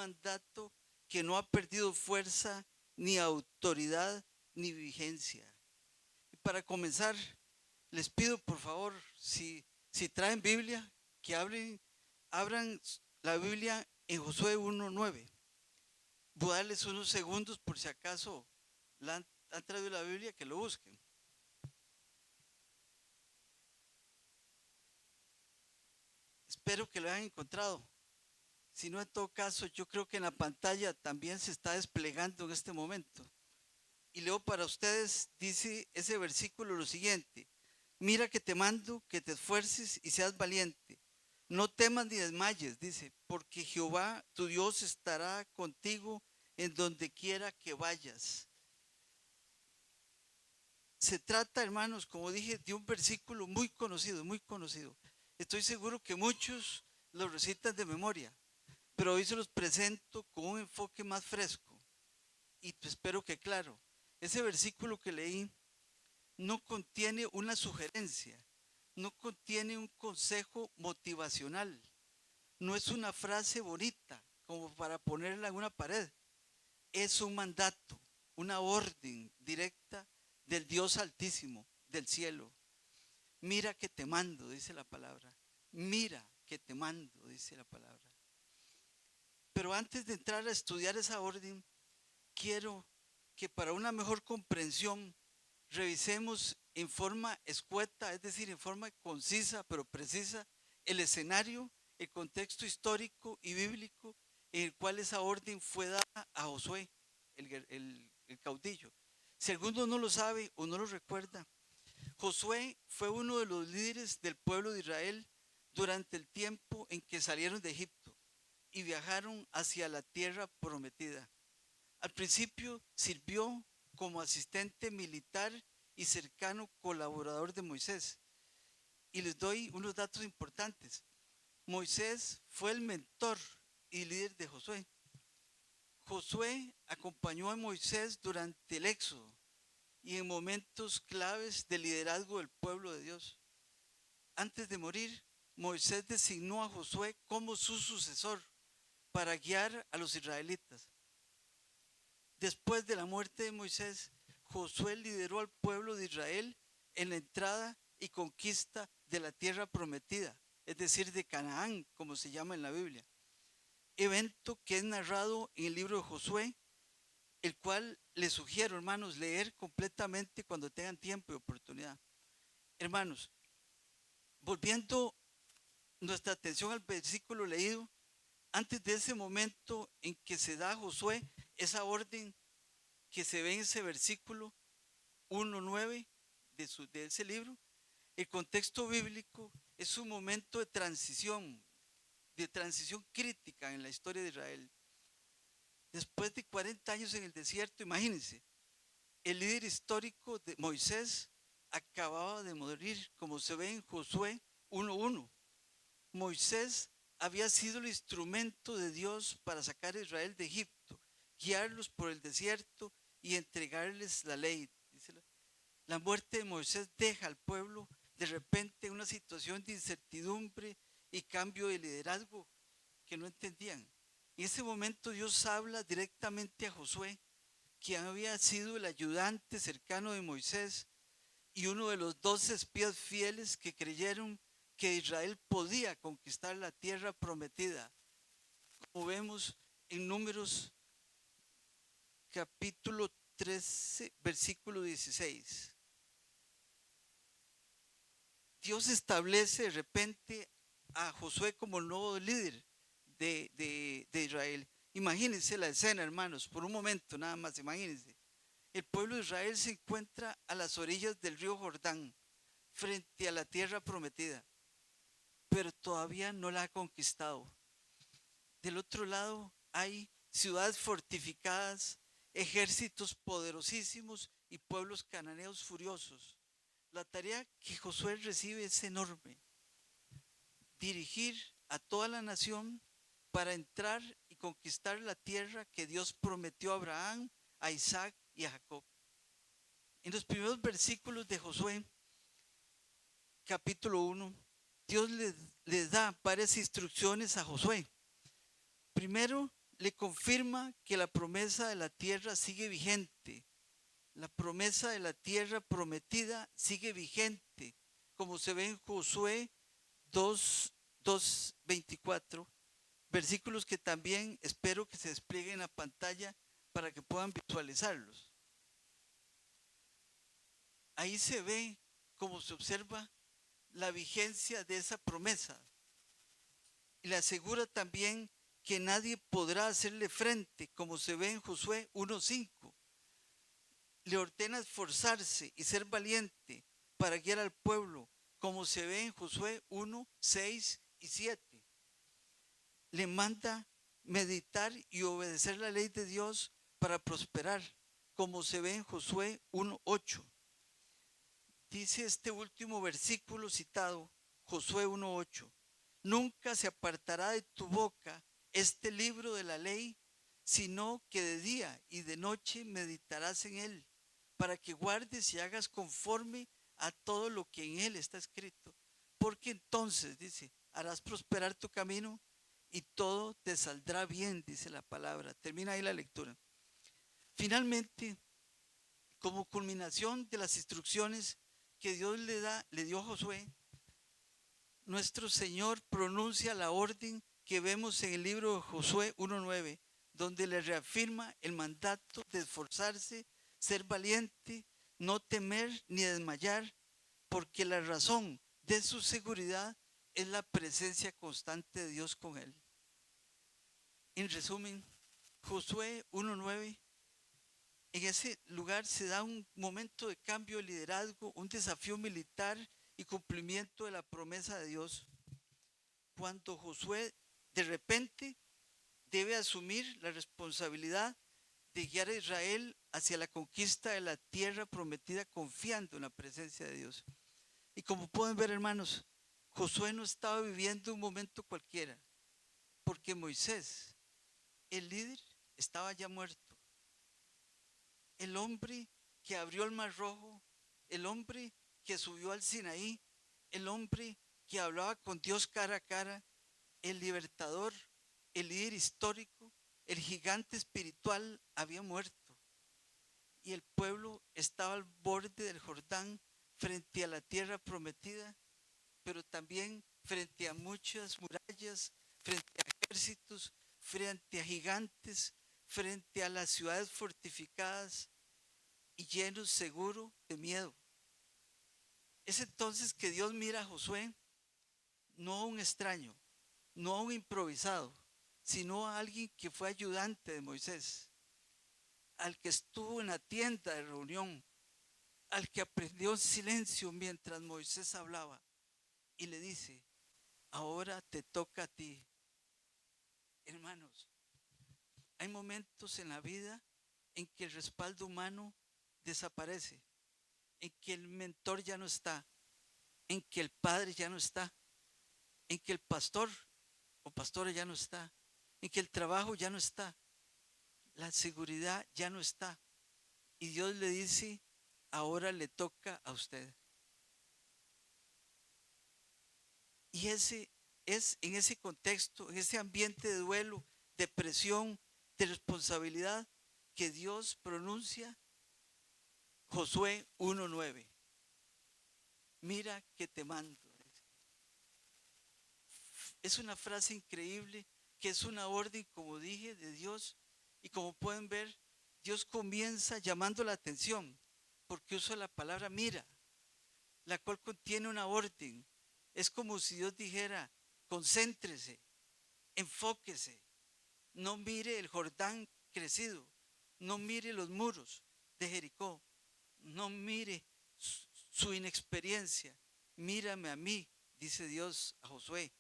mandato que no ha perdido fuerza, ni autoridad, ni vigencia. Y para comenzar, les pido por favor, si traen Biblia, que abran la Biblia en Josué 1:9. Voy a darles unos segundos por si acaso han traído la Biblia, que lo busquen. Espero que lo hayan encontrado. Si no, en todo caso, yo creo que en la pantalla también se está desplegando en este momento. Y leo para ustedes, dice ese versículo lo siguiente: mira que te mando que te esfuerces y seas valiente. No temas ni desmayes, dice, porque Jehová tu Dios estará contigo en donde quiera que vayas. Se trata, hermanos, como dije, de un versículo muy conocido, muy conocido. Estoy seguro que muchos lo recitan de memoria, pero hoy se los presento con un enfoque más fresco y espero que claro. Ese versículo que leí no contiene una sugerencia, no contiene un consejo motivacional, no es una frase bonita como para ponerla en una pared, es un mandato, una orden directa del Dios Altísimo, del cielo. Mira que te mando, dice la palabra. Mira que te mando, dice la palabra. Pero antes de entrar a estudiar esa orden, quiero que para una mejor comprensión revisemos en forma escueta, es decir, en forma concisa pero precisa, el escenario, el contexto histórico y bíblico en el cual esa orden fue dada a Josué, el caudillo. Si alguno no lo sabe o no lo recuerda, Josué fue uno de los líderes del pueblo de Israel durante el tiempo en que salieron de Egipto y viajaron hacia la tierra prometida. Al principio sirvió como asistente militar y cercano colaborador de Moisés. Y les doy unos datos importantes. Moisés fue el mentor y líder de Josué. Josué acompañó a Moisés durante el éxodo y en momentos claves de liderazgo del pueblo de Dios. Antes de morir, Moisés designó a Josué como su sucesor para guiar a los israelitas. Después de la muerte de Moisés, Josué lideró al pueblo de Israel en la entrada y conquista de la tierra prometida, es decir, de Canaán, como se llama en la Biblia. Evento que es narrado en el libro de Josué, el cual les sugiero, hermanos, leer completamente cuando tengan tiempo y oportunidad. Hermanos, volviendo nuestra atención al versículo leído, antes de ese momento en que se da a Josué esa orden que se ve en ese versículo 1:9 de ese libro, el contexto bíblico es un momento de transición crítica en la historia de Israel. Después de 40 años en el desierto, imagínense, el líder histórico de Moisés acababa de morir, como se ve en Josué 1:1. Moisés había sido el instrumento de Dios para sacar a Israel de Egipto, guiarlos por el desierto y entregarles la ley. La muerte de Moisés deja al pueblo de repente en una situación de incertidumbre y cambio de liderazgo que no entendían. En ese momento Dios habla directamente a Josué, quien había sido el ayudante cercano de Moisés y uno de los 12 espías fieles que creyeron que Israel podía conquistar la tierra prometida, como vemos en Números capítulo 13, versículo 16. Dios establece de repente a Josué como el nuevo líder de Israel. Imagínense la escena, hermanos, por un momento nada más, imagínense. El pueblo de Israel se encuentra a las orillas del río Jordán, frente a la tierra prometida, pero todavía no la ha conquistado. Del otro lado hay ciudades fortificadas, ejércitos poderosísimos y pueblos cananeos furiosos. La tarea que Josué recibe es enorme: dirigir a toda la nación para entrar y conquistar la tierra que Dios prometió a Abraham, a Isaac y a Jacob. En los primeros versículos de Josué, capítulo 1, Dios le da varias instrucciones a Josué. Primero, le confirma que la promesa de la tierra sigue vigente. La promesa de la tierra prometida sigue vigente, como se ve en Josué 2:24, versículos que también espero que se desplieguen en la pantalla para que puedan visualizarlos. Ahí se ve, como se observa, la vigencia de esa promesa. Y le asegura también que nadie podrá hacerle frente, como se ve en Josué 1:5. Le ordena esforzarse y ser valiente para guiar al pueblo, como se ve en Josué 1:6 y 7. Le manda meditar y obedecer la ley de Dios para prosperar, como se ve en Josué 1:8. Dice este último versículo citado, Josué 1:8, nunca se apartará de tu boca este libro de la ley, sino que de día y de noche meditarás en él, para que guardes y hagas conforme a todo lo que en él está escrito. Porque entonces, dice, harás prosperar tu camino y todo te saldrá bien, dice la palabra. Termina ahí la lectura. Finalmente, como culminación de las instrucciones que Dios le dio a Josué, nuestro Señor pronuncia la orden que vemos en el libro de Josué 1:9, donde le reafirma el mandato de esforzarse, ser valiente, no temer ni desmayar, porque la razón de su seguridad es la presencia constante de Dios con él. En resumen, Josué 1:9, en ese lugar se da un momento de cambio de liderazgo, un desafío militar y cumplimiento de la promesa de Dios. Cuando Josué de repente debe asumir la responsabilidad de guiar a Israel hacia la conquista de la tierra prometida confiando en la presencia de Dios. Y como pueden ver, hermanos, Josué no estaba viviendo un momento cualquiera, porque Moisés, el líder, estaba ya muerto. El hombre que abrió el Mar Rojo, el hombre que subió al Sinaí, el hombre que hablaba con Dios cara a cara, el libertador, el líder histórico, el gigante espiritual había muerto. Y el pueblo estaba al borde del Jordán frente a la tierra prometida, pero también frente a muchas murallas, frente a ejércitos, frente a gigantes, frente a las ciudades fortificadas y llenos seguro de miedo. Es entonces que Dios mira a Josué, no a un extraño, no a un improvisado, sino a alguien que fue ayudante de Moisés, al que estuvo en la tienda de reunión, al que aprendió en silencio mientras Moisés hablaba, y le dice, ahora te toca a ti. Hermanos, hay momentos en la vida en que el respaldo humano desaparece, en que el mentor ya no está, en que el padre ya no está, en que el pastor o pastora ya no está, en que el trabajo ya no está, la seguridad ya no está. Y Dios le dice, ahora le toca a usted. Y ese es en ese contexto, en ese ambiente de duelo, de presión, de responsabilidad, que Dios pronuncia Josué 1:9. Mira que te mando. Es una frase increíble, que es una orden, como dije, de Dios. Y como pueden ver, Dios comienza llamando la atención, porque usa la palabra mira, la cual contiene una orden. Es como si Dios dijera, concéntrese, enfóquese, no mire el Jordán crecido, no mire los muros de Jericó, no mire su inexperiencia, mírame a mí, dice Dios a Josué,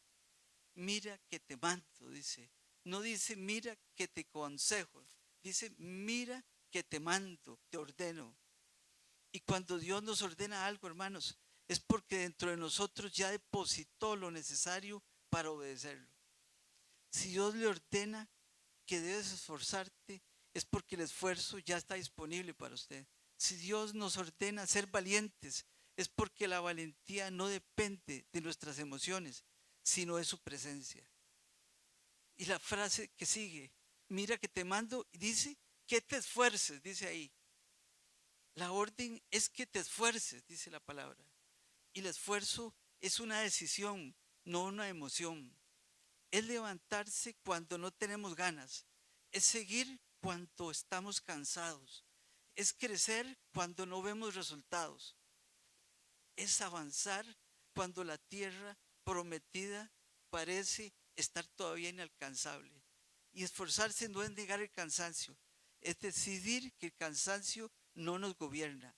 mira que te mando, dice, no dice mira que te aconsejo, dice mira que te mando, te ordeno. Y cuando Dios nos ordena algo, hermanos, es porque dentro de nosotros ya depositó lo necesario para obedecerlo. Si Dios le ordena que debes esforzarte, es porque el esfuerzo ya está disponible para usted. Si Dios nos ordena ser valientes, es porque la valentía no depende de nuestras emociones, sino de su presencia. Y la frase que sigue, mira que te mando, y dice que te esfuerces, dice ahí. La orden es que te esfuerces, dice la palabra. Y el esfuerzo es una decisión, no una emoción. Es levantarse cuando no tenemos ganas. Es seguir cuando estamos cansados. Es crecer cuando no vemos resultados. Es avanzar cuando la tierra prometida parece estar todavía inalcanzable. Y esforzarse no es negar el cansancio, es decidir que el cansancio no nos gobierna.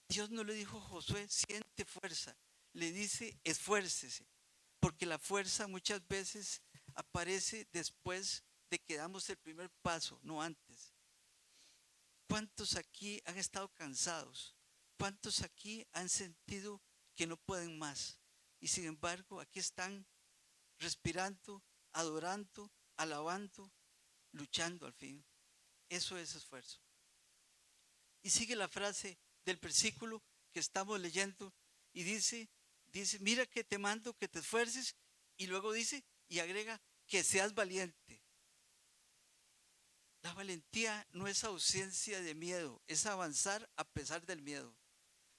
Dios no le dijo a Josué, siente fuerza, le dice, esfuércese, porque la fuerza muchas veces aparece después de que damos el primer paso, no antes. ¿Cuántos aquí han estado cansados? ¿Cuántos aquí han sentido que no pueden más? Y sin embargo, aquí están respirando, adorando, alabando, luchando al fin. Eso es esfuerzo. Y sigue la frase del versículo que estamos leyendo y dice, mira que te mando que te esfuerces, y luego dice y agrega que seas valiente. La valentía no es ausencia de miedo, es avanzar a pesar del miedo.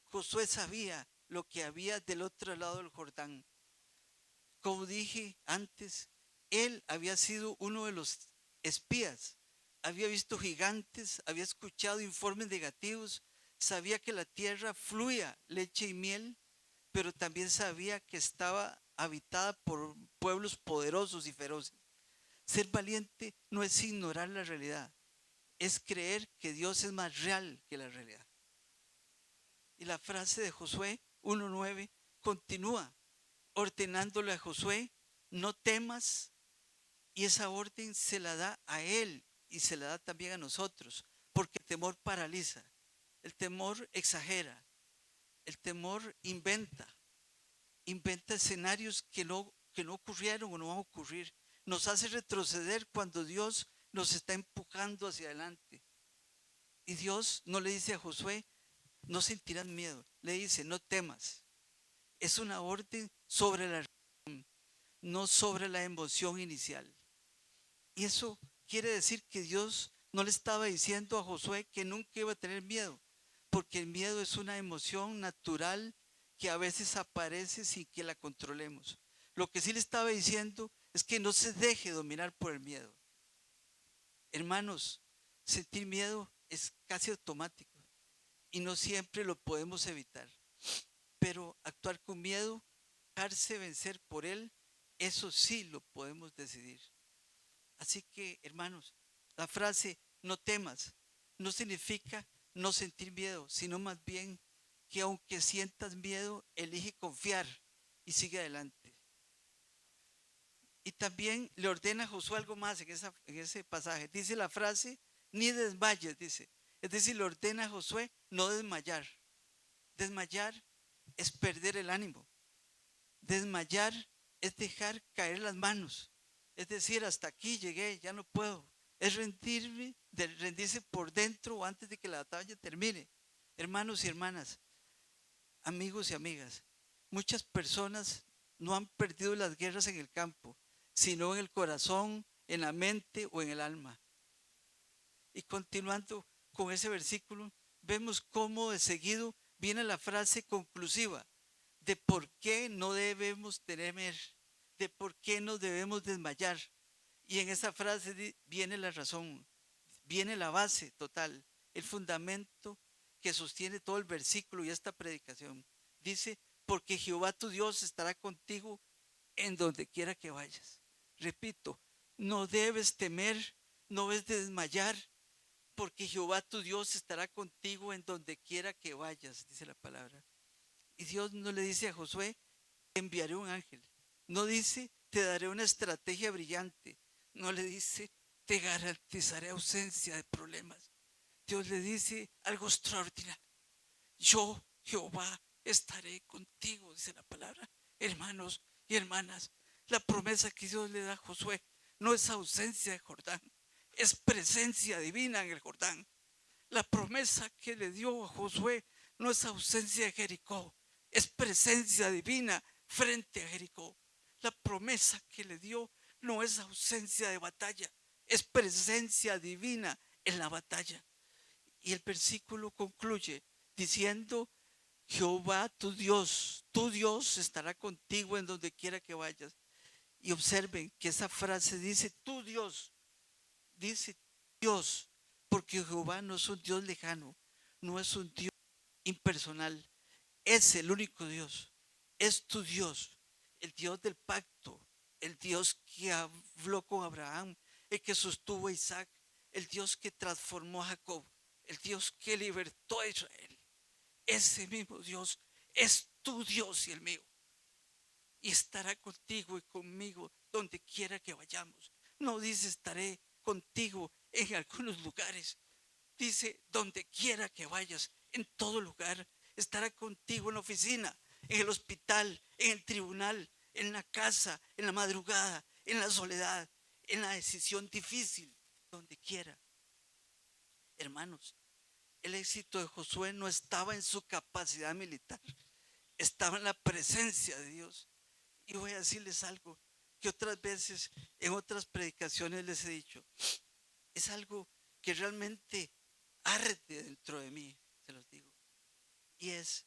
Josué sabía lo que había del otro lado del Jordán. Como dije antes, él había sido uno de los espías. Había visto gigantes, había escuchado informes negativos, sabía que la tierra fluía leche y miel, pero también sabía que estaba habitada por pueblos poderosos y feroces. Ser valiente no es ignorar la realidad, es creer que Dios es más real que la realidad. Y la frase de Josué 1:9 continúa ordenándole a Josué, no temas, y esa orden se la da a él y se la da también a nosotros, porque el temor paraliza, el temor exagera, el temor inventa escenarios que no ocurrieron o no van a ocurrir, nos hace retroceder cuando Dios nos está empujando hacia adelante. Y Dios no le dice a Josué, no sentirás miedo, le dice, no temas. Es una orden sobre la razón, no sobre la emoción inicial. Y eso quiere decir que Dios no le estaba diciendo a Josué que nunca iba a tener miedo, porque el miedo es una emoción natural que a veces aparece sin que la controlemos. Lo que sí le estaba diciendo es que no se deje dominar por el miedo. Hermanos, sentir miedo es casi automático y no siempre lo podemos evitar. Pero actuar con miedo, dejarse vencer por él, eso sí lo podemos decidir. Así que, hermanos, la frase no temas no significa no sentir miedo, sino más bien que aunque sientas miedo, elige confiar y sigue adelante. Y también le ordena a Josué algo más en ese pasaje. Dice la frase, ni desmayes, dice. Es decir, le ordena a Josué no desmayar. Desmayar es perder el ánimo. Desmayar es dejar caer las manos. Es decir, hasta aquí llegué, ya no puedo. Es rendirse por dentro o antes de que la batalla termine. Hermanos y hermanas, amigos y amigas, muchas personas no han perdido las guerras en el campo, sino en el corazón, en la mente o en el alma. Y continuando con ese versículo, vemos cómo de seguido viene la frase conclusiva de por qué no debemos temer, de por qué nos debemos desmayar. Y en esa frase viene la razón, viene la base total, el fundamento que sostiene todo el versículo y esta predicación. Dice, porque Jehová tu Dios estará contigo en donde quiera que vayas. Repito, no debes temer, no debes desmayar, porque Jehová tu Dios estará contigo en donde quiera que vayas, dice la palabra. Y Dios no le dice a Josué, enviaré un ángel. No dice, te daré una estrategia brillante. No le dice, te garantizaré ausencia de problemas. Dios le dice algo extraordinario. Yo, Jehová, estaré contigo, dice la palabra. Hermanos y hermanas, la promesa que Dios le da a Josué no es ausencia de Jordán, es presencia divina en el Jordán. La promesa que le dio a Josué no es ausencia de Jericó, es presencia divina frente a Jericó. La promesa que le dio no es ausencia de batalla, es presencia divina en la batalla. Y el versículo concluye diciendo: Jehová tu Dios estará contigo en donde quiera que vayas. Y observen que esa frase dice Dios, porque Jehová no es un Dios lejano, no es un Dios impersonal, es el único Dios, es tu Dios, el Dios del pacto, el Dios que habló con Abraham, el que sostuvo a Isaac, el Dios que transformó a Jacob, el Dios que libertó a Israel. Ese mismo Dios es tu Dios y el mío, y estará contigo y conmigo donde quiera que vayamos. No dice estaré contigo en algunos lugares, dice donde quiera que vayas, en todo lugar. Estará contigo en la oficina, en el hospital, en el tribunal, en la casa, en la madrugada, en la soledad, en la decisión difícil, donde quiera. Hermanos, el éxito de Josué no estaba en su capacidad militar, estaba en la presencia de Dios. Y voy a decirles algo que otras veces en otras predicaciones les he dicho. Es algo que realmente arde dentro de mí, se los digo. Y es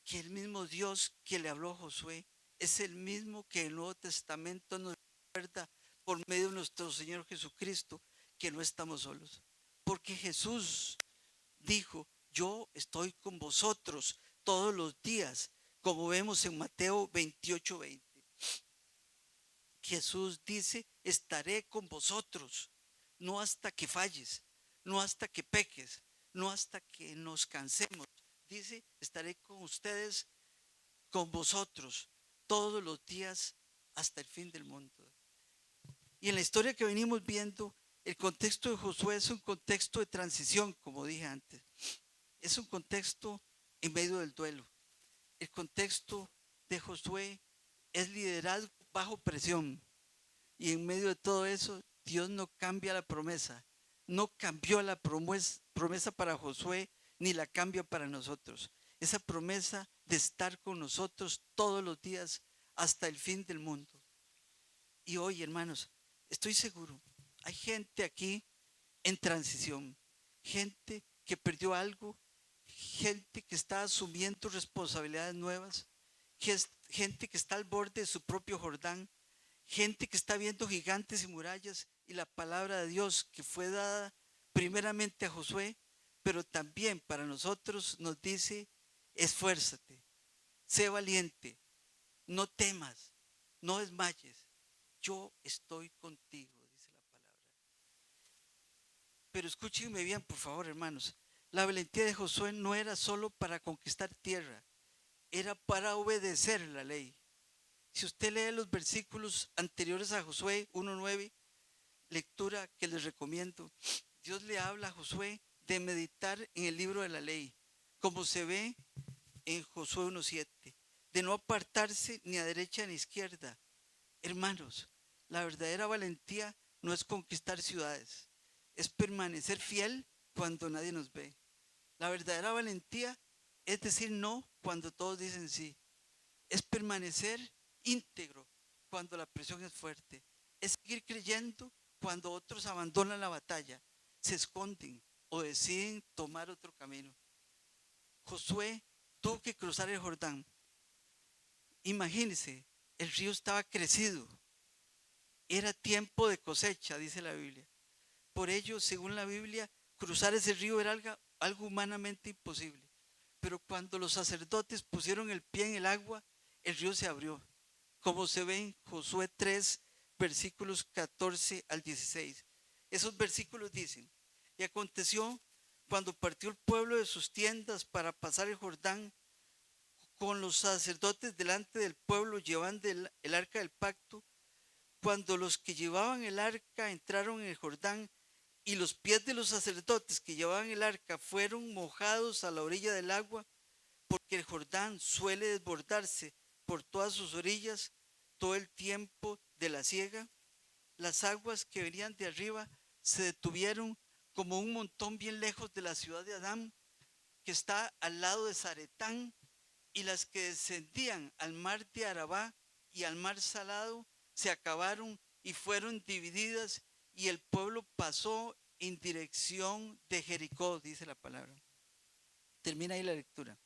que el mismo Dios que le habló a Josué es el mismo que el Nuevo Testamento nos recuerda por medio de nuestro Señor Jesucristo, que no estamos solos. Porque Jesús dijo: yo estoy con vosotros todos los días, como vemos en Mateo 28:20. Jesús dice: estaré con vosotros, no hasta que falles, no hasta que peques, no hasta que nos cansemos. Dice: estaré con ustedes, con vosotros, todos los días hasta el fin del mundo. Y en la historia que venimos viendo, el contexto de Josué es un contexto de transición, como dije antes. Es un contexto en medio del duelo. El contexto de Josué es liderazgo bajo presión. Y en medio de todo eso, Dios no cambia la promesa. No cambió la promesa para Josué, ni la cambia para nosotros. Esa promesa de estar con nosotros todos los días hasta el fin del mundo. Y hoy, hermanos, estoy seguro, hay gente aquí en transición, gente que perdió algo, gente que está asumiendo responsabilidades nuevas, gente que está al borde de su propio Jordán, gente que está viendo gigantes y murallas, y la palabra de Dios que fue dada primeramente a Josué, pero también para nosotros nos dice: esfuérzate, sé valiente, no temas, no desmayes, yo estoy contigo, dice la palabra. Pero escúchenme bien, por favor, hermanos. La valentía de Josué no era solo para conquistar tierra, era para obedecer la ley. Si usted lee los versículos anteriores a Josué 1:9, lectura que les recomiendo, Dios le habla a Josué de meditar en el libro de la ley, como se ve en Josué 1:7, de no apartarse ni a derecha ni a izquierda. Hermanos, la verdadera valentía no es conquistar ciudades, es permanecer fiel cuando nadie nos ve. La verdadera valentía es decir no cuando todos dicen sí. Es permanecer íntegro cuando la presión es fuerte. Es seguir creyendo cuando otros abandonan la batalla, se esconden o deciden tomar otro camino. Josué tuvo que cruzar el Jordán. Imagínense, el río estaba crecido. Era tiempo de cosecha, dice la Biblia. Por ello, según la Biblia, cruzar ese río era algo humanamente imposible. Pero cuando los sacerdotes pusieron el pie en el agua, el río se abrió, como se ve en Josué 3, versículos 14 al 16. Esos versículos dicen: y aconteció cuando partió el pueblo de sus tiendas para pasar el Jordán, con los sacerdotes delante del pueblo llevando el arca del pacto, cuando los que llevaban el arca entraron en el Jordán, y los pies de los sacerdotes que llevaban el arca fueron mojados a la orilla del agua, porque el Jordán suele desbordarse por todas sus orillas todo el tiempo de la siega. Las aguas que venían de arriba se detuvieron como un montón bien lejos de la ciudad de Adán, que está al lado de Zaretán, y las que descendían al mar de Arabá y al mar Salado se acabaron y fueron divididas, y el pueblo pasó en dirección de Jericó, dice la palabra. Termina ahí la lectura.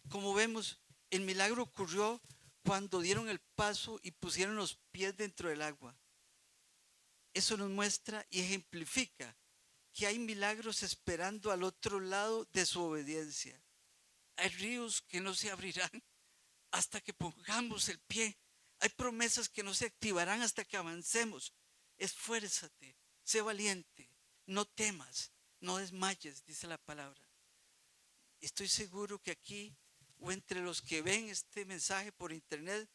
Como vemos, el milagro ocurrió cuando dieron el paso y pusieron los pies dentro del agua. Eso nos muestra y ejemplifica que hay milagros esperando al otro lado de su obediencia. Hay ríos que no se abrirán hasta que pongamos el pie. Hay promesas que no se activarán hasta que avancemos. Esfuérzate, sé valiente, no temas, no desmayes, dice la palabra. Estoy seguro que aquí o entre los que ven este mensaje por internet,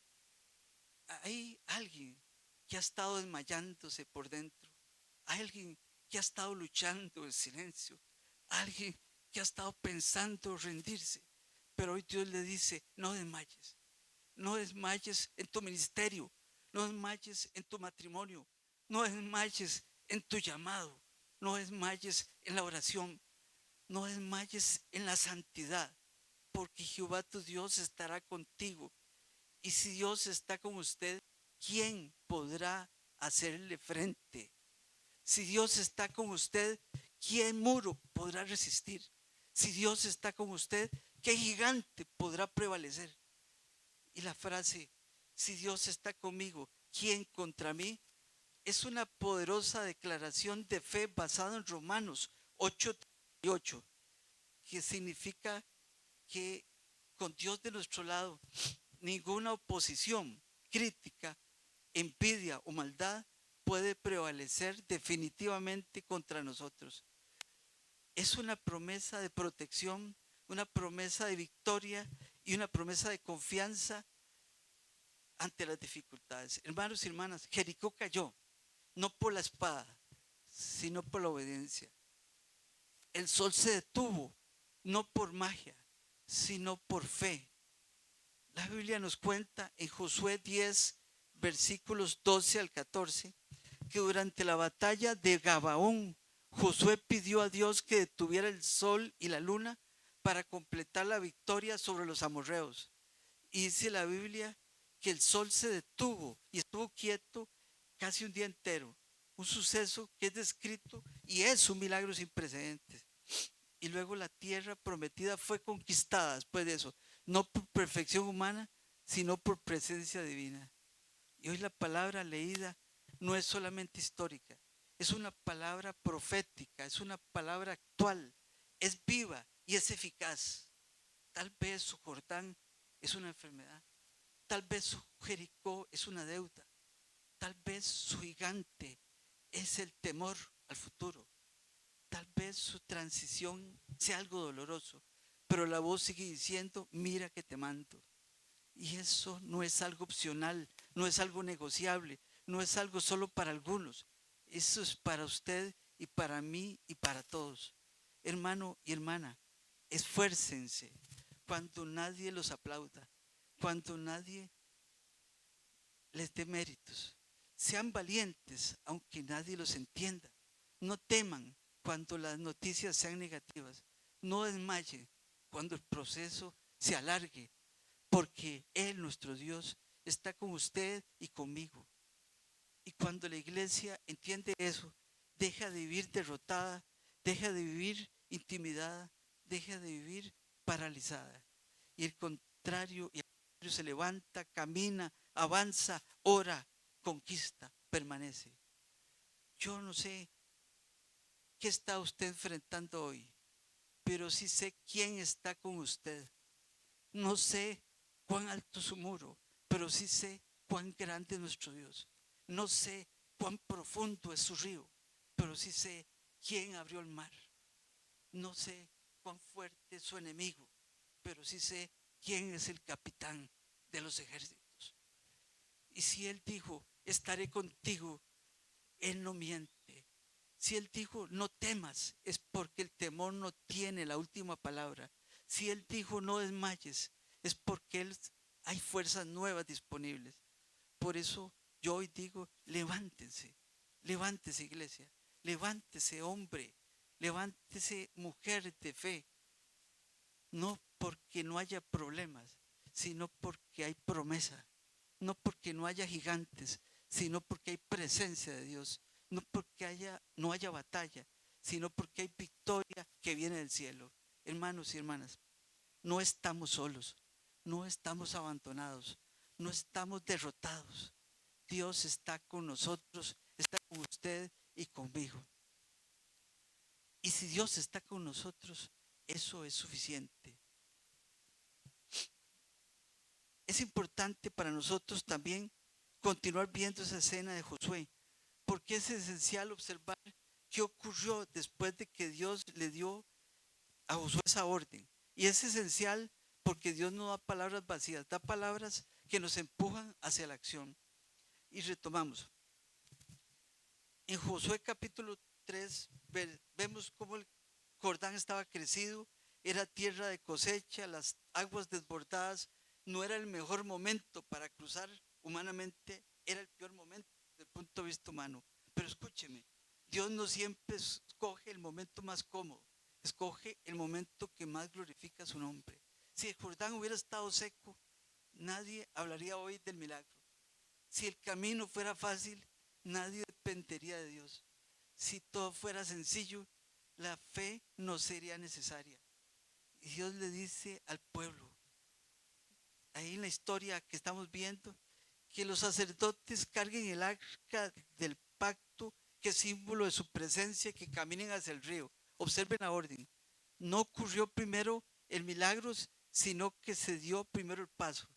hay alguien que ha estado desmayándose por dentro. Hay alguien que ha estado luchando en silencio. Alguien que ha estado pensando rendirse. Pero hoy Dios le dice, no desmayes. No desmayes en tu ministerio. No desmayes en tu matrimonio. No desmayes en tu llamado. No desmayes en la oración. No desmayes en la santidad. Porque Jehová tu Dios estará contigo. Y si Dios está con usted, ¿quién podrá hacerle frente? Si Dios está con usted, ¿qué muro podrá resistir? Si Dios está con usted, ¿qué gigante podrá prevalecer? Y la frase, si Dios está conmigo, ¿quién contra mí? Es una poderosa declaración de fe basada en Romanos 8:38, que significa que con Dios de nuestro lado, ninguna oposición, crítica, envidia o maldad puede prevalecer definitivamente contra nosotros. Es una promesa de protección, una promesa de victoria y una promesa de confianza ante las dificultades. Hermanos y hermanas, Jericó cayó, no por la espada, sino por la obediencia. El sol se detuvo, no por magia, sino por fe. La Biblia nos cuenta en Josué 10, versículos 12 al 14, que durante la batalla de Gabaón, Josué pidió a Dios que detuviera el sol y la luna para completar la victoria sobre los amorreos. Y dice la Biblia que el sol se detuvo y estuvo quieto casi un día entero. Un suceso que es descrito y es un milagro sin precedentes. Y luego la tierra prometida fue conquistada después de eso, no por perfección humana, sino por presencia divina. Y hoy la palabra leída no es solamente histórica, es una palabra profética, es una palabra actual, es viva y es eficaz. Tal vez su Jordán es una enfermedad, tal vez su Jericó es una deuda, tal vez su gigante es el temor al futuro. Tal vez su transición sea algo doloroso, pero la voz sigue diciendo, mira que te mando. Y eso no es algo opcional, no es algo negociable, no es algo solo para algunos. Eso es para usted y para mí y para todos. Hermano y hermana, esfuércense cuando nadie los aplauda, cuando nadie les dé méritos. Sean valientes aunque nadie los entienda. No teman cuando las noticias sean negativas. No desmaye cuando el proceso se alargue, porque Él, nuestro Dios, está con usted y conmigo. Y cuando la iglesia entiende eso, deja de vivir derrotada, deja de vivir intimidada, deja de vivir paralizada. Y el contrario, se levanta, camina, avanza, ora, conquista, permanece. Yo no sé qué está usted enfrentando hoy, pero sí sé quién está con usted. No sé cuán alto es su muro, pero sí sé cuán grande es nuestro Dios. No sé cuán profundo es su río, pero sí sé quién abrió el mar. No sé cuán fuerte es su enemigo, pero sí sé quién es el capitán de los ejércitos. Y si Él dijo, estaré contigo, Él no miente. Si Él dijo, no temas, es porque el temor no tiene la última palabra. Si Él dijo, no desmayes, es porque hay fuerzas nuevas disponibles. Por eso yo hoy digo, levántense, levántese iglesia, levántese hombre, levántese mujer de fe. No porque no haya problemas, sino porque hay promesa. No porque no haya gigantes, sino porque hay presencia de Dios, no porque no haya batalla, sino porque hay victoria que viene del cielo. Hermanos y hermanas, no estamos solos, no estamos abandonados, no estamos derrotados. Dios está con nosotros, está con usted y conmigo. Y si Dios está con nosotros, eso es suficiente. Es importante para nosotros también continuar viendo esa escena de Josué, porque es esencial observar qué ocurrió después de que Dios le dio a Josué esa orden. Y es esencial porque Dios no da palabras vacías, da palabras que nos empujan hacia la acción. Y retomamos. En Josué capítulo 3 vemos cómo el Jordán estaba crecido, era tierra de cosecha, las aguas desbordadas, no era el mejor momento para cruzar humanamente, era el peor momento desde el punto de vista humano. Pero escúcheme, Dios no siempre escoge el momento más cómodo, escoge el momento que más glorifica su nombre. Si el Jordán hubiera estado seco, nadie hablaría hoy del milagro. Si el camino fuera fácil, nadie dependería de Dios. Si todo fuera sencillo, la fe no sería necesaria. Y Dios le dice al pueblo, ahí en la historia que estamos viendo, que los sacerdotes carguen el arca del pacto, que es símbolo de su presencia, que caminen hacia el río. Observen la orden. No ocurrió primero el milagro, sino que se dio primero el paso.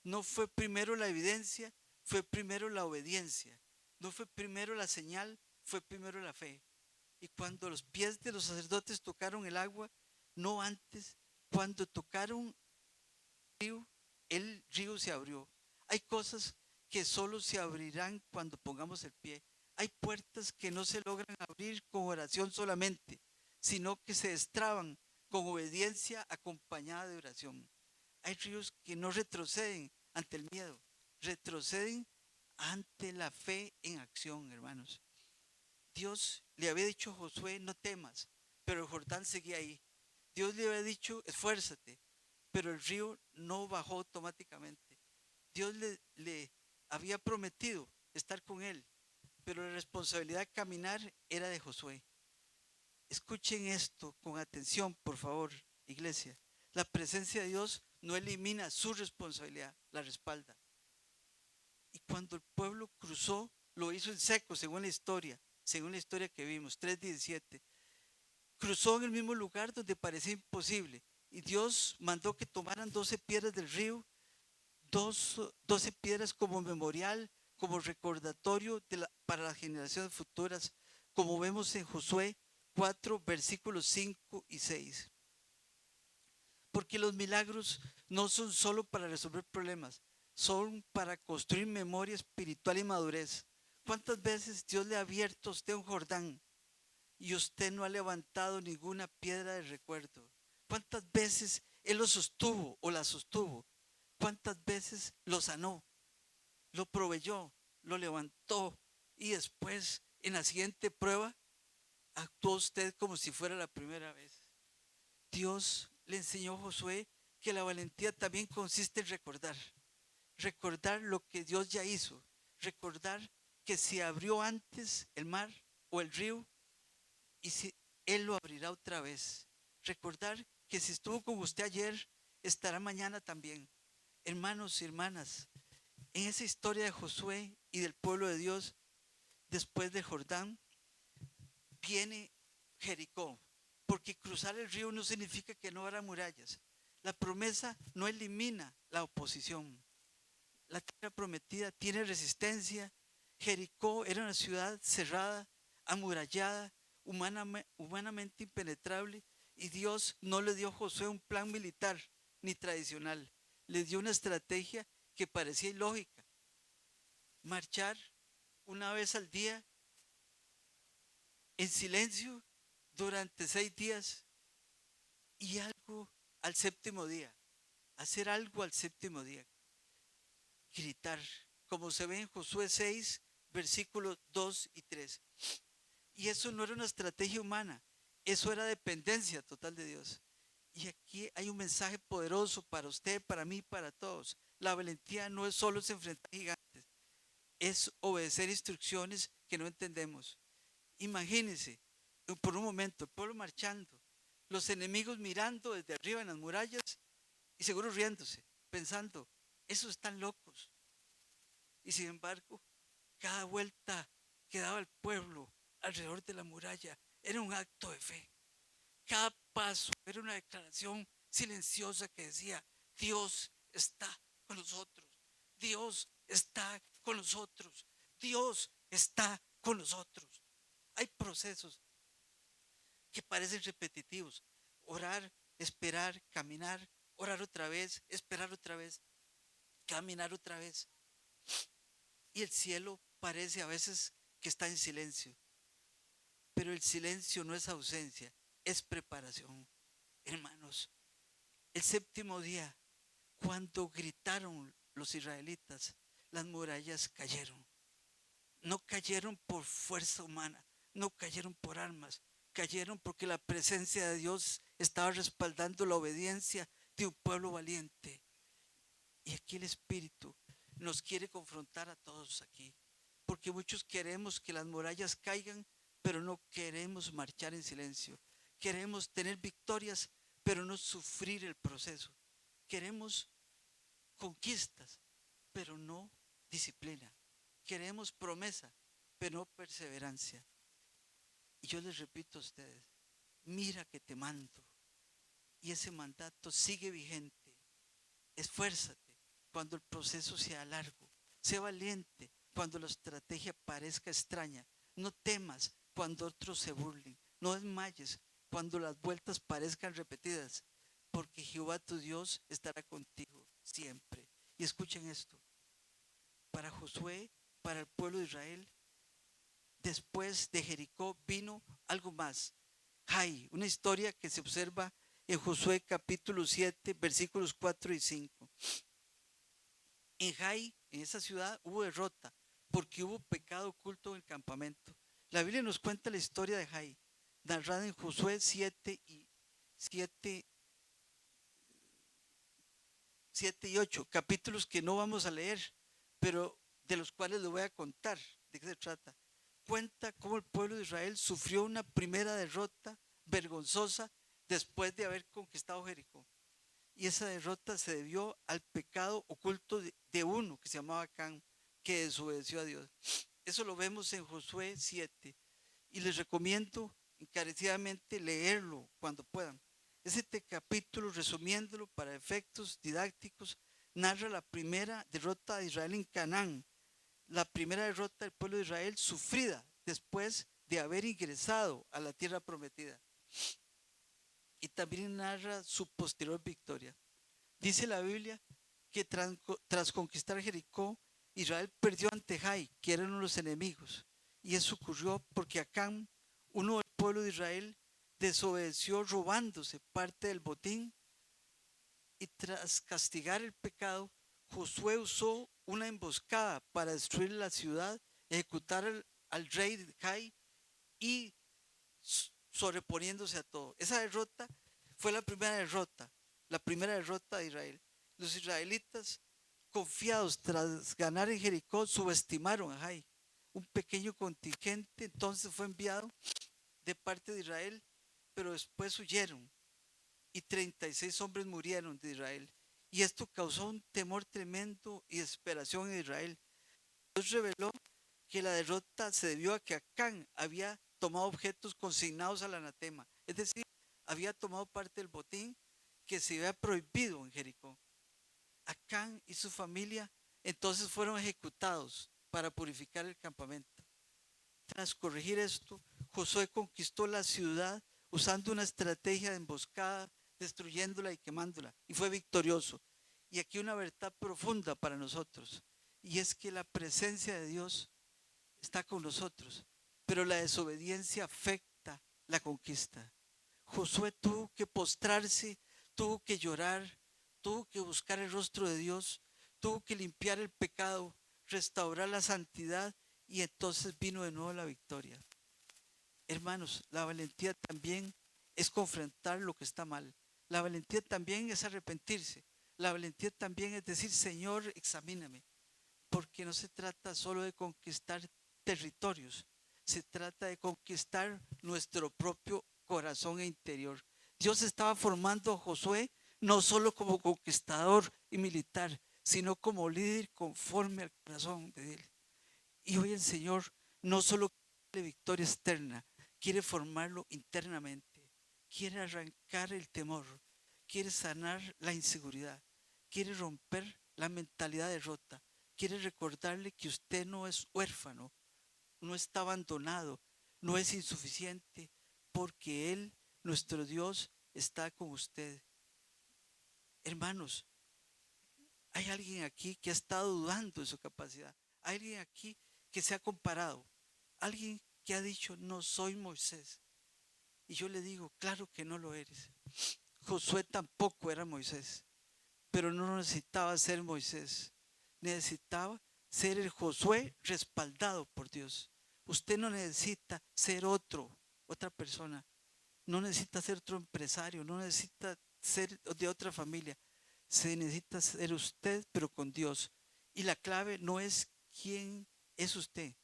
No fue primero la evidencia, fue primero la obediencia. No fue primero la señal, fue primero la fe. Y cuando los pies de los sacerdotes tocaron el agua, no antes, cuando tocaron el río se abrió. Hay cosas que solo se abrirán cuando pongamos el pie. Hay puertas que no se logran abrir con oración solamente, sino que se destraban con obediencia acompañada de oración. Hay ríos que no retroceden ante el miedo, retroceden ante la fe en acción, hermanos. Dios le había dicho a Josué, no temas, pero el Jordán seguía ahí. Dios le había dicho, esfuérzate, pero el río no bajó automáticamente. Dios le había prometido estar con él, pero la responsabilidad de caminar era de Josué. Escuchen esto con atención, por favor, iglesia. La presencia de Dios no elimina su responsabilidad, la respalda. Y cuando el pueblo cruzó, lo hizo en seco, según la historia que vimos, 3:17. Cruzó en el mismo lugar donde parecía imposible. Y Dios mandó que tomaran 12 piedras del río, 12 piedras como memorial, como recordatorio para las generaciones futuras, como vemos en Josué 4, versículos 5 y 6. Porque los milagros no son solo para resolver problemas, son para construir memoria espiritual y madurez. ¿Cuántas veces Dios le ha abierto a usted un Jordán y usted no ha levantado ninguna piedra de recuerdo? ¿Cuántas veces Él lo sostuvo o la sostuvo? ¿Cuántas veces lo sanó, lo proveyó, lo levantó y después en la siguiente prueba actuó usted como si fuera la primera vez? Dios le enseñó a Josué que la valentía también consiste en recordar lo que Dios ya hizo, recordar que si abrió antes el mar o el río, y si Él lo abrirá otra vez. Recordar que si estuvo con usted ayer, estará mañana también. Hermanos y hermanas, en esa historia de Josué y del pueblo de Dios, después del Jordán, viene Jericó, porque cruzar el río no significa que no habrá murallas. La promesa no elimina la oposición. La tierra prometida tiene resistencia. Jericó era una ciudad cerrada, amurallada, humanamente impenetrable, y Dios no le dio a Josué un plan militar ni tradicional. Le dio una estrategia que parecía ilógica. Marchar una vez al día en silencio durante 6 días y algo al séptimo día. Hacer algo al séptimo día. Gritar, como se ve en Josué 6, versículos 2 y 3. Y eso no era una estrategia humana, eso era dependencia total de Dios. Y aquí hay un mensaje poderoso para usted, para mí, para todos. La valentía no es solo se enfrentar a gigantes. es obedecer instrucciones que no entendemos. Imagínense, por un momento, el pueblo marchando, los enemigos mirando desde arriba en las murallas y seguro riéndose, pensando, esos están locos. Y sin embargo, cada vuelta que daba el pueblo alrededor de la muralla era un acto de fe. Cada paso era una declaración silenciosa que decía, Dios está con nosotros, Dios está con nosotros, Dios está con nosotros. Hay procesos que parecen repetitivos. Orar, esperar, caminar, orar otra vez, esperar otra vez, caminar otra vez. Y el cielo parece a veces que está en silencio, pero el silencio no es ausencia, es preparación. Hermanos, el séptimo día, cuando gritaron los israelitas, las murallas cayeron. No cayeron por fuerza humana, no cayeron por armas, cayeron porque la presencia de Dios estaba respaldando la obediencia de un pueblo valiente. Y aquí el Espíritu nos quiere confrontar a todos aquí, porque muchos queremos que las murallas caigan, pero no queremos marchar en silencio. Queremos tener victorias, pero no sufrir el proceso. Queremos conquistas, pero no disciplina. Queremos promesa, pero no perseverancia. Y yo les repito a ustedes, mira que te mando. Y ese mandato sigue vigente. Esfuérzate cuando el proceso sea largo. Sé valiente cuando la estrategia parezca extraña. No temas cuando otros se burlen. No desmayes cuando las vueltas parezcan repetidas, porque Jehová tu Dios estará contigo siempre. Y escuchen esto. Para Josué, para el pueblo de Israel, después de Jericó vino algo más. Jai, una historia que se observa en Josué capítulo 7, versículos 4 y 5. En Jai, en esa ciudad, hubo derrota porque hubo pecado oculto en el campamento. La Biblia nos cuenta la historia de Jai, narrada en Josué 7 y 7, 7 y 8, capítulos que no vamos a leer, pero de los cuales le voy a contar de qué se trata. Cuenta cómo el pueblo de Israel sufrió una primera derrota vergonzosa después de haber conquistado Jericó. Y esa derrota se debió al pecado oculto de uno que se llamaba Acán, que desobedeció a Dios. Eso lo vemos en Josué 7. Y les recomiendo encarecidamente leerlo cuando puedan. Este capítulo, resumiéndolo para efectos didácticos, narra la primera derrota de Israel en Canaán, la primera derrota del pueblo de Israel sufrida después de haber ingresado a la tierra prometida. Y también narra su posterior victoria. Dice la Biblia que tras conquistar Jericó, Israel perdió ante Jai, que eran los enemigos. Y eso ocurrió porque Acán, uno del pueblo de Israel, desobedeció robándose parte del botín. Y tras castigar el pecado, Josué usó una emboscada para destruir la ciudad, ejecutar al rey de Jai y sobreponiéndose a todo. Esa derrota fue la primera derrota de Israel. Los israelitas, confiados tras ganar en Jericó, subestimaron a Jai. Un pequeño contingente entonces fue enviado de parte de Israel, pero después huyeron y 36 hombres murieron de Israel. Y esto causó un temor tremendo y desesperación en Israel. Dios reveló que la derrota se debió a que Acán había tomado objetos consignados al anatema, es decir, había tomado parte del botín que se había prohibido en Jericó. Acán y su familia entonces fueron ejecutados para purificar el campamento. Tras corregir esto, Josué conquistó la ciudad usando una estrategia de emboscada, destruyéndola y quemándola, y fue victorioso. Y aquí una verdad profunda para nosotros, y es que la presencia de Dios está con nosotros, pero la desobediencia afecta la conquista. Josué tuvo que postrarse, tuvo que llorar, tuvo que buscar el rostro de Dios, tuvo que limpiar el pecado, restaurar la santidad y entonces vino de nuevo la victoria. Hermanos, la valentía también es confrontar lo que está mal. La valentía también es arrepentirse. La valentía también es decir, Señor, examíname. porque no se trata solo de conquistar territorios, se trata de conquistar nuestro propio corazón e interior. Dios estaba formando a Josué no solo como conquistador y militar, sino como líder conforme al corazón de él. Y hoy el Señor no solo quiere victoria externa, quiere formarlo internamente, quiere arrancar el temor, quiere sanar la inseguridad, quiere romper la mentalidad de derrota, quiere recordarle que usted no es huérfano, no está abandonado, no es insuficiente, porque Él, nuestro Dios, está con usted. Hermanos, hay alguien aquí que ha estado dudando de su capacidad. Hay alguien aquí que se ha comparado. Alguien que ha dicho, no soy Moisés. Y yo le digo, claro que no lo eres. Josué tampoco era Moisés, pero no necesitaba ser Moisés. Necesitaba ser el Josué respaldado por Dios. Usted no necesita ser otra persona. No necesita ser otro empresario, no necesita ser de otra familia. Se necesita ser usted, pero con Dios. Y la clave no es quién es usted.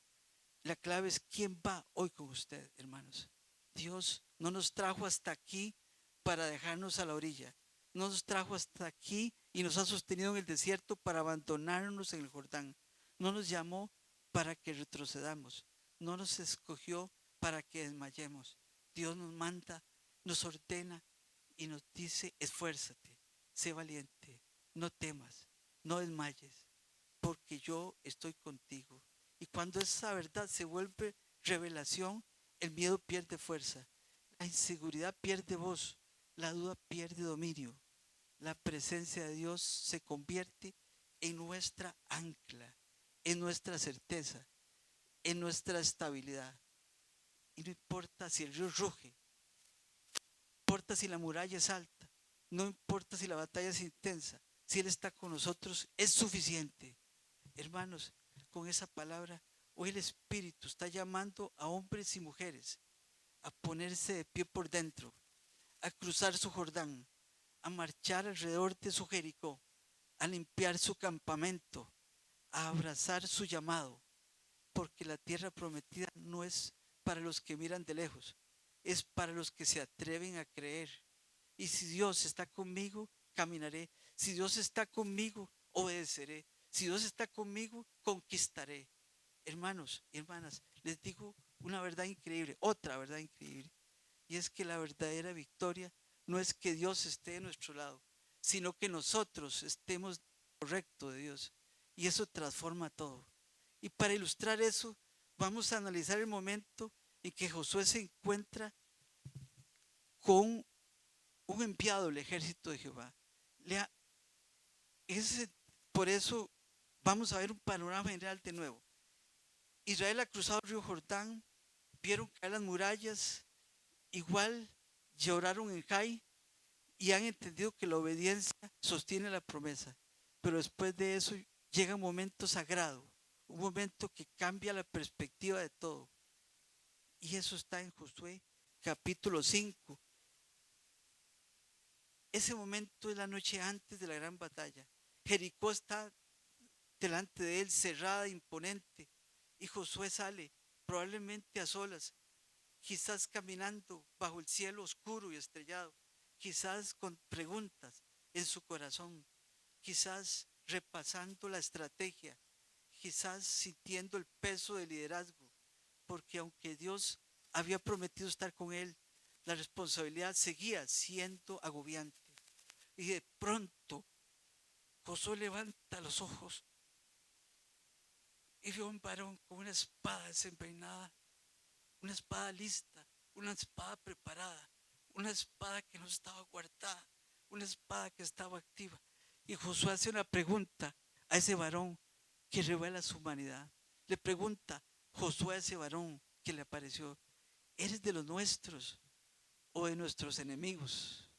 La clave es quién va hoy con usted, hermanos. Dios no nos trajo hasta aquí para dejarnos a la orilla. No nos trajo hasta aquí y nos ha sostenido en el desierto para abandonarnos en el Jordán. No nos llamó para que retrocedamos. No nos escogió para que desmayemos. Dios nos manda, nos ordena y nos dice, esfuérzate, sé valiente, no temas, no desmayes, porque yo estoy contigo. Y cuando esa verdad se vuelve revelación, el miedo pierde fuerza, la inseguridad pierde voz, la duda pierde dominio. La presencia de Dios se convierte en nuestra ancla, en nuestra certeza, en nuestra estabilidad. Y no importa si el río ruge, no importa si la muralla es alta, no importa si la batalla es intensa, si Él está con nosotros, es suficiente. Hermanos, con esa palabra, hoy el Espíritu está llamando a hombres y mujeres a ponerse de pie por dentro, a cruzar su Jordán, a marchar alrededor de su Jericó, a limpiar su campamento, a abrazar su llamado, porque la tierra prometida no es para los que miran de lejos, es para los que se atreven a creer. Y si Dios está conmigo, caminaré. Si Dios está conmigo, obedeceré. Si Dios está conmigo, conquistaré. Hermanos y hermanas, les digo una verdad increíble, otra verdad increíble. Y es que la verdadera victoria no es que Dios esté de nuestro lado, sino que nosotros estemos correcto de Dios. Y eso transforma todo. Y para ilustrar eso, vamos a analizar el momento en que Josué se encuentra con un enviado del ejército de Jehová. Lea, ese, por eso vamos a ver un panorama general de nuevo. Israel ha cruzado el río Jordán, vieron caer las murallas, igual lloraron en Jai y han entendido que la obediencia sostiene la promesa. Pero después de eso llega un momento sagrado, un momento que cambia la perspectiva de todo. Y eso está en Josué capítulo 5. Ese momento es la noche antes de la gran batalla. Jericó está delante de él, cerrada, imponente. Y Josué sale, probablemente a solas, quizás caminando bajo el cielo oscuro y estrellado, quizás con preguntas en su corazón, quizás repasando la estrategia, quizás sintiendo el peso del liderazgo, porque aunque Dios había prometido estar con él, la responsabilidad seguía siendo agobiante. Y de pronto Josué levanta los ojos y vio a un varón con una espada desenvainada, una espada lista, una espada preparada, una espada que no estaba guardada, una espada que estaba activa. Y Josué hace una pregunta a ese varón que revela su humanidad. Le pregunta Josué a ese varón que le apareció, ¿eres de los nuestros o de nuestros enemigos?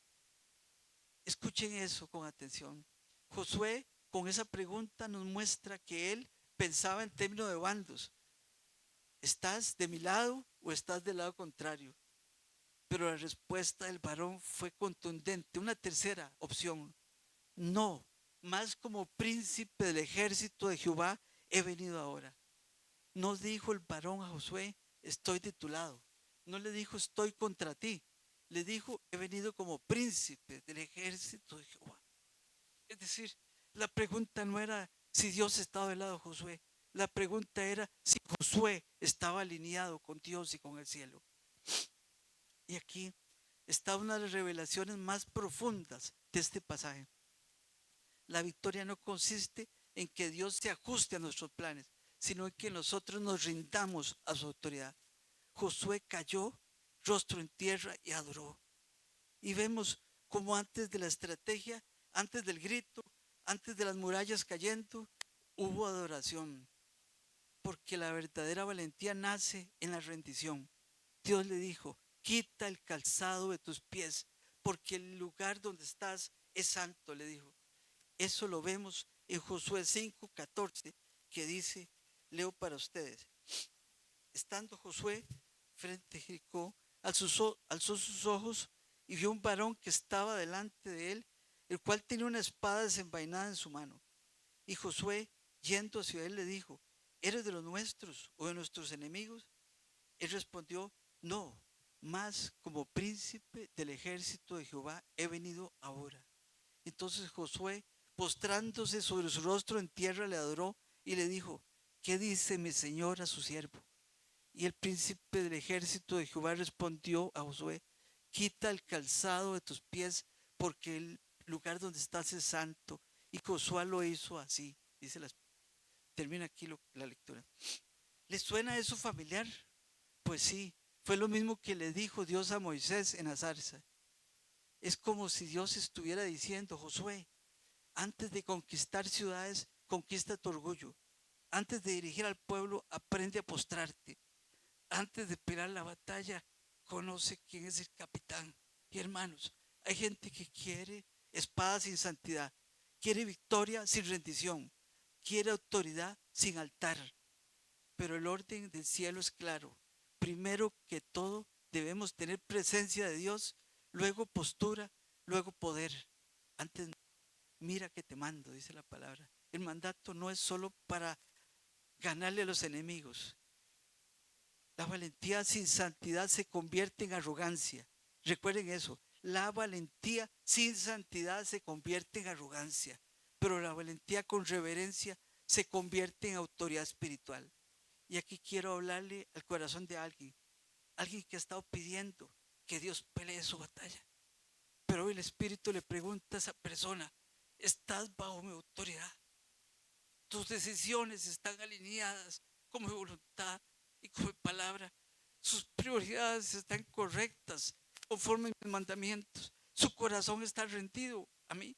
Escuchen eso con atención. Josué con esa pregunta nos muestra que él pensaba en términos de bandos. ¿Estás de mi lado o estás del lado contrario? Pero la respuesta del varón fue contundente. Una tercera opción, no, más como príncipe del ejército de Jehová he venido ahora. No dijo el varón a Josué, estoy de tu lado. No le dijo, estoy contra ti. Le dijo, he venido como príncipe del ejército de Jehová. Es decir, la pregunta no era si Dios estaba del lado de Josué. La pregunta era si Josué estaba alineado con Dios y con el cielo. Y aquí está una de las revelaciones más profundas de este pasaje. La victoria no consiste en que Dios se ajuste a nuestros planes, sino en que nosotros nos rindamos a su autoridad. Josué cayó, rostro en tierra y adoró. Y vemos como antes de la estrategia, antes del grito, antes de las murallas cayendo, hubo adoración. Porque la verdadera valentía nace en la rendición. Dios le dijo, quita el calzado de tus pies, porque el lugar donde estás es santo, le dijo. Eso lo vemos en Josué 5:14, que dice, leo para ustedes. Estando Josué frente a Jericó, alzó sus ojos y vio un varón que estaba delante de él, el cual tenía una espada desenvainada en su mano. Y Josué, yendo hacia él, le dijo, ¿eres de los nuestros o de nuestros enemigos? Él respondió, no, mas como príncipe del ejército de Jehová he venido ahora. Entonces Josué, postrándose sobre su rostro en tierra, le adoró y le dijo, ¿qué dice mi señor a su siervo? Y el príncipe del ejército de Jehová respondió a Josué, quita el calzado de tus pies, porque el lugar donde estás es santo. Y Josué lo hizo así. Termina aquí la lectura. ¿Les suena eso familiar? Pues sí, fue lo mismo que le dijo Dios a Moisés en la zarza. Es como si Dios estuviera diciendo, Josué, antes de conquistar ciudades, conquista tu orgullo. Antes de dirigir al pueblo, aprende a postrarte. Antes de pelear la batalla, conoce quién es el capitán. Y hermanos, hay gente que quiere espada sin santidad, quiere victoria sin rendición, quiere autoridad sin altar. Pero el orden del cielo es claro. Primero que todo, debemos tener presencia de Dios, luego postura, luego poder. Antes, mira que te mando, dice la palabra. El mandato no es solo para ganarle a los enemigos. La valentía sin santidad se convierte en arrogancia. Recuerden eso. La valentía sin santidad se convierte en arrogancia. Pero la valentía con reverencia se convierte en autoridad espiritual. Y aquí quiero hablarle al corazón de alguien. Alguien que ha estado pidiendo que Dios pelee su batalla. Pero hoy el Espíritu le pregunta a esa persona, ¿estás bajo mi autoridad? Tus decisiones están alineadas con mi voluntad y con mi palabra. Sus prioridades están correctas conforme a mis mandamientos. Su corazón está rendido a mí.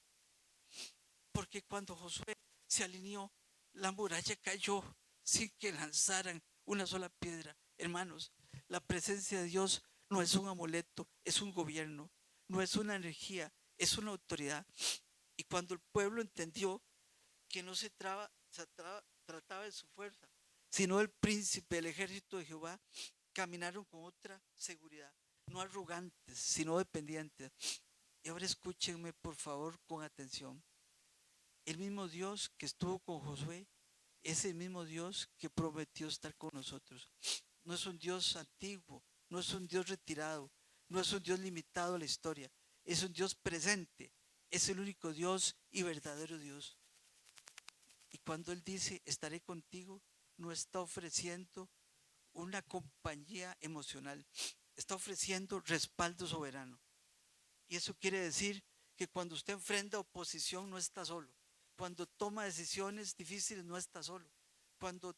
Porque cuando Josué se alineó, la muralla cayó sin que lanzaran una sola piedra. Hermanos, la presencia de Dios no es un amuleto, es un gobierno. No es una energía, es una autoridad. Y cuando el pueblo entendió que no trataba de su fuerza, sino del príncipe del ejército de Jehová, caminaron con otra seguridad, no arrogantes, sino dependientes. Y ahora escúchenme por favor con atención. El mismo Dios que estuvo con Josué es el mismo Dios que prometió estar con nosotros. No es un Dios antiguo, no es un Dios retirado, no es un Dios limitado a la historia, es un Dios presente, es el único Dios y verdadero Dios. Y cuando Él dice, estaré contigo, no está ofreciendo una compañía emocional, está ofreciendo respaldo soberano. Y eso quiere decir que cuando usted enfrenta oposición no está solo. Cuando toma decisiones difíciles no está solo. Cuando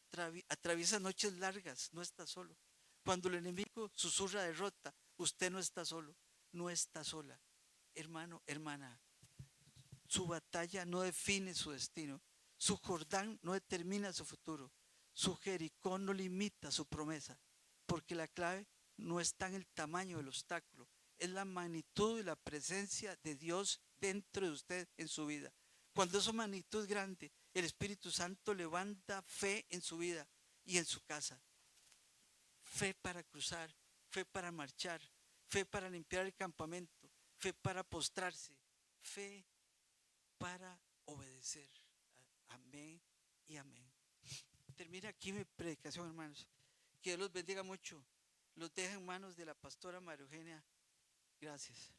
atraviesa noches largas no está solo. Cuando el enemigo susurra derrota, usted no está solo, no está sola. Hermano, hermana, su batalla no define su destino. Su Jordán no determina su futuro. Su Jericó no limita su promesa. Porque la clave no está en el tamaño del obstáculo, es la magnitud y la presencia de Dios dentro de usted en su vida. Cuando esa magnitud es grande, el Espíritu Santo levanta fe en su vida y en su casa. Fe para cruzar, fe para marchar, fe para limpiar el campamento, fe para postrarse, fe para obedecer. Amén y amén. termina aquí mi predicación, hermanos. Que Dios los bendiga mucho. Los dejo en manos de la pastora María Eugenia. Gracias.